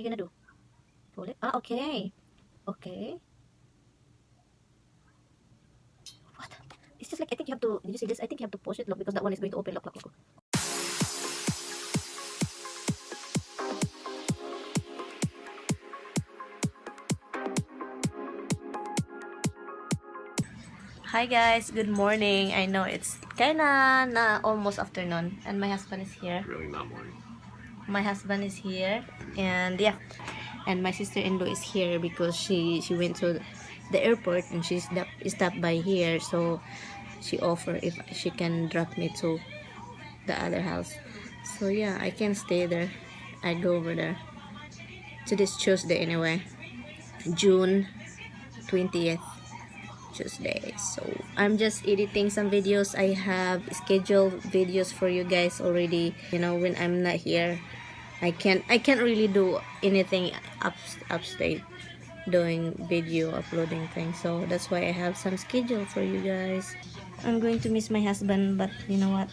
you gonna do? Pull it. Ah, okay. Okay. What? It's just like, I think you have to, did you see this? I think you have to push it, look, because that one is going to open, look, look, look. Hi guys, good morning. I know it's kinda almost afternoon, and my husband is here. Really not morning. My husband is here, and yeah, and my sister-in-law is here because she went to the airport and she stopped by here, so she offered if she can drop me to the other house. So yeah, I can stay there. I go over there. Today's Tuesday anyway, June 20th. Tuesday. So I'm just editing some videos. I have scheduled videos for you guys already. You know, when I'm not here, I can't really do anything upstate doing video uploading things. So that's why I have some schedule for you guys. I'm going to miss my husband, but you know what?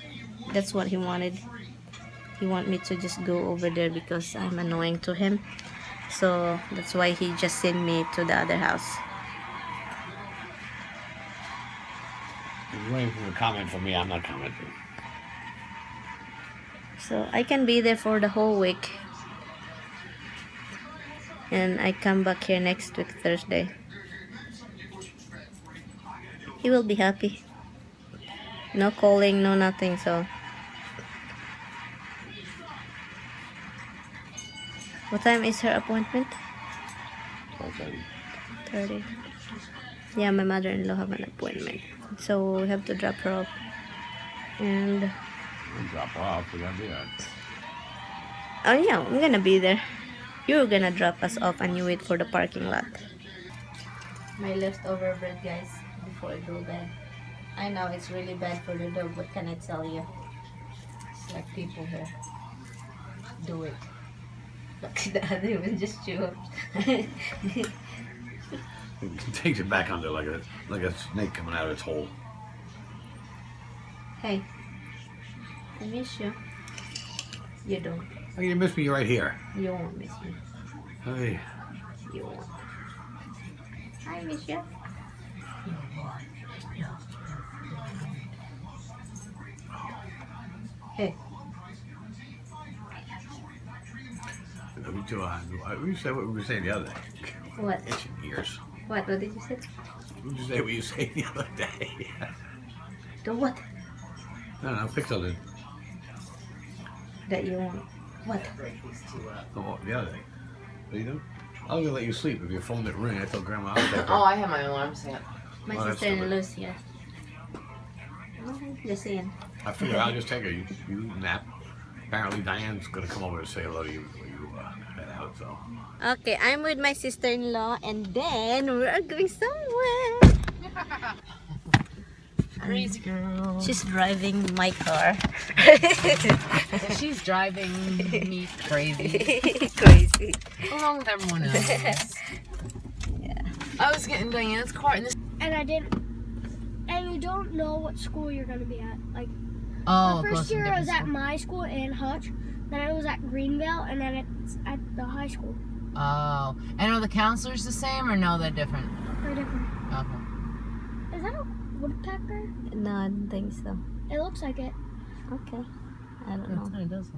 That's what he wanted. He want me to just go over there because I'm annoying to him. So that's why he just sent me to the other house. If you're waiting for a comment from me, I'm not commenting. So I can be there for the whole week. And I come back here next week, Thursday. He will be happy. No calling, no nothing, so. What time is her appointment? 12:30. Yeah, my mother-in-law have an appointment. So we have to drop her off. And We'll drop her off. We gotta do that. oh yeah, I'm gonna be there. You're gonna drop us off and you wait for the parking lot. My leftover bread, guys, before I go bed. I know it's really bad for the dog. What can I tell you? It's like people here do it. Look, the other one just chew up. It takes it back under like a snake coming out of its hole. Hey, I miss you. You don't. Oh, you miss me right here. You won't miss me. Hey. You won't. I miss you. Hey. We said what we were saying the other day. What? Itching ears. What did you say? We just say what you said the other day. The what? No, pick something. That you want. What? Oh, the other day. What are you doing? I was gonna let you sleep if your phone didn't ring. I told Grandma I was there. Oh, I have my alarm set. My Oh, that's sister-in-law's here. Oh, just saying. I figured I'll just take her. You nap. Apparently Diane's gonna come over to say hello to you before you head out. So. Okay, I'm with my sister-in-law, and then we're going somewhere. Crazy girl. She's driving my car. She's driving me crazy. Crazy. Along with everyone else. Yeah. I was getting Diane's car and this. And I didn't. And you don't know what school you're gonna be at. Like, Oh, the first year I was at my school in Hutch, then I was at Greenville, and then it's at the high school. Oh, and are the counselors the same or no? They're different. Very different. Okay. Is that a woodpecker? No, I don't think so. It looks like it. Okay. I don't know. That's what it does.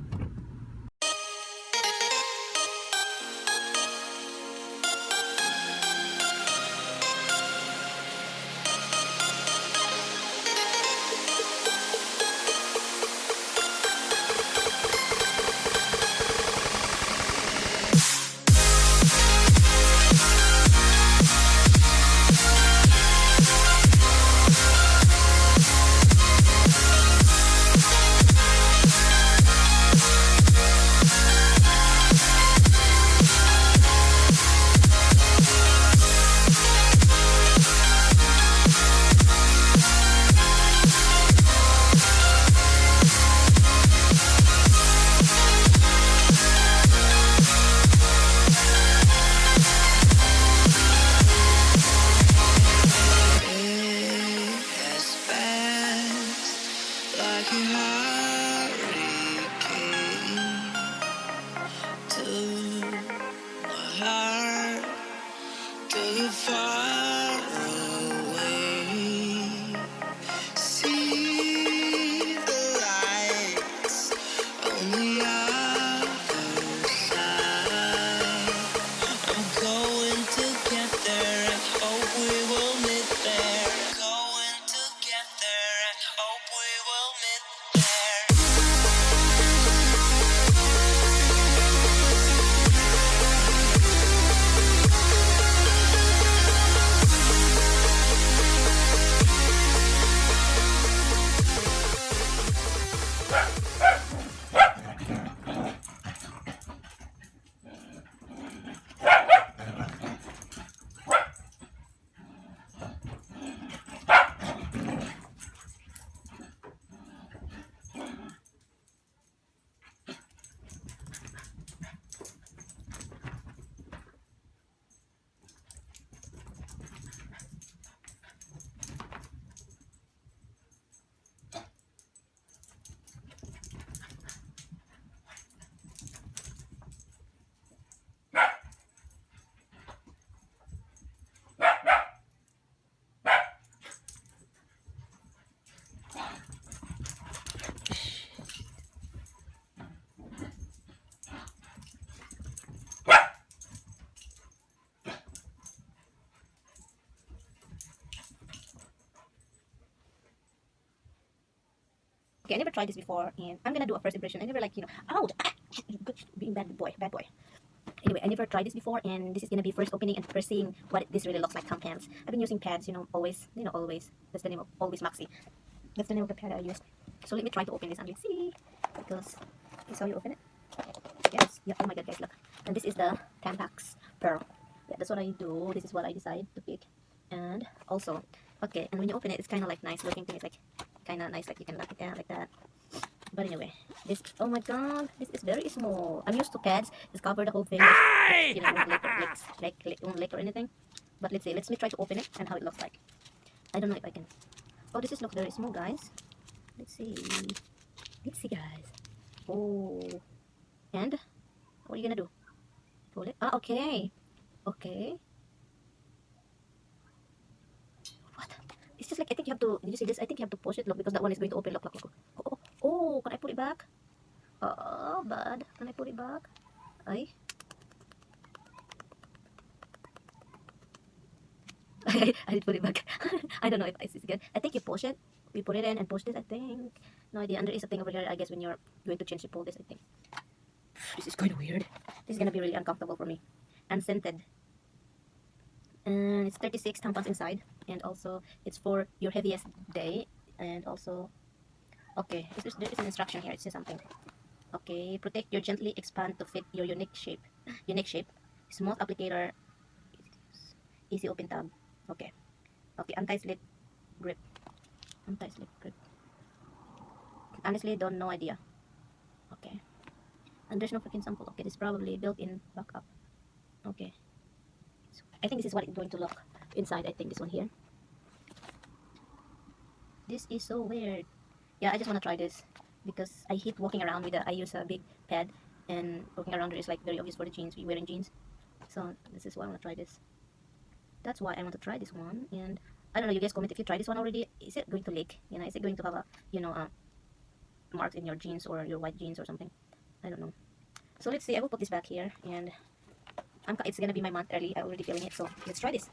Okay, I never tried this before, and I'm gonna do a first impression. I never like, ouch, being bad boy. Anyway, I never tried this before, and this is gonna be first opening and first seeing what this really looks like. Tampons. I've been using pads, always, always. That's the name of always Maxi. That's the name of the pad I used. So let me try to open this and let's see, because this is how you open it. Yes, yeah. Oh my God, guys, look. And this is the Tampax Pearl. Yeah, that's what I do. This is what I decide to pick, and also, okay. And when you open it, it's kind of like nice looking thing. It's like kind of nice, like you can lock it down like that. But anyway, this, oh my God, this is very small. I'm used to pads. Just cover the whole thing. Won't leak or anything. But let's see. Let me try to open it and how it looks like. I don't know if I can. Oh, this is looks very small, guys. Let's see. Let's see, guys. Oh, and what are you gonna do? Pull it. Ah, okay. Okay. What? It's just like, I think you have to. Did you see this? I think you have to push it. Look, because that one is going to open. Look, look, look. Oh, can I put it back? Oh, bad. Can I put it back? I did put it back. I don't know if it's good. I think you push it. You put it in and push this, I think. No idea. And there is a thing over here, I guess, when you're going to change, you pull this, I think. This is kind of weird. This is going to be really uncomfortable for me. And scented. And it's 36 tampons inside. And also, it's for your heaviest day. And also, okay, there is an instruction here. It says something. Okay, protect your gently expand to fit your unique shape. Unique shape. Smooth applicator. Easy open tab. Okay. Okay, anti-slip grip. Anti-slip grip. Honestly, don't no idea. Okay. And there's no freaking sample. Okay, this is probably built-in backup. Okay. So, I think this is what it's going to look inside. I think this one here. This is so weird. Yeah, I just want to try this because I hate walking around with I use a big pad, and walking around there is like very obvious for the jeans. We wearing jeans. So this is why I want to try this. That's why I want to try this one. And I don't know, you guys comment if you try this one already. Is it going to leak? Is it going to have a marks in your jeans or your white jeans or something? I don't know. So let's see. I will put this back here, and it's gonna be my month early. I already feeling it. So let's try this.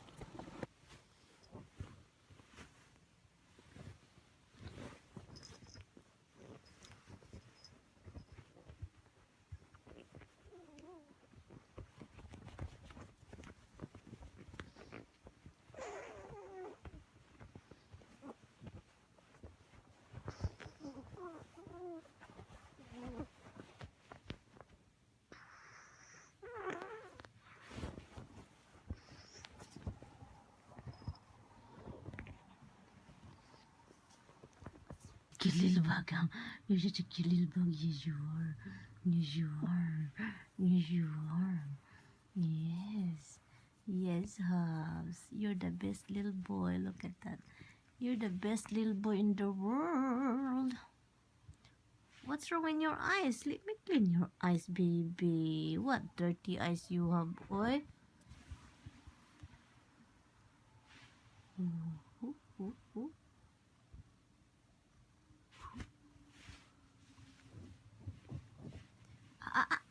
Cute little bug, you're such a cute little bug. Yes, you are. Yes, you are. Yes, you are. Yes. Yes, Hubs. You're the best little boy. Look at that. You're the best little boy in the world. What's wrong in your eyes? Let me clean your eyes, baby. What dirty eyes you have, boy? Ooh, ooh, ooh. Ah, ah,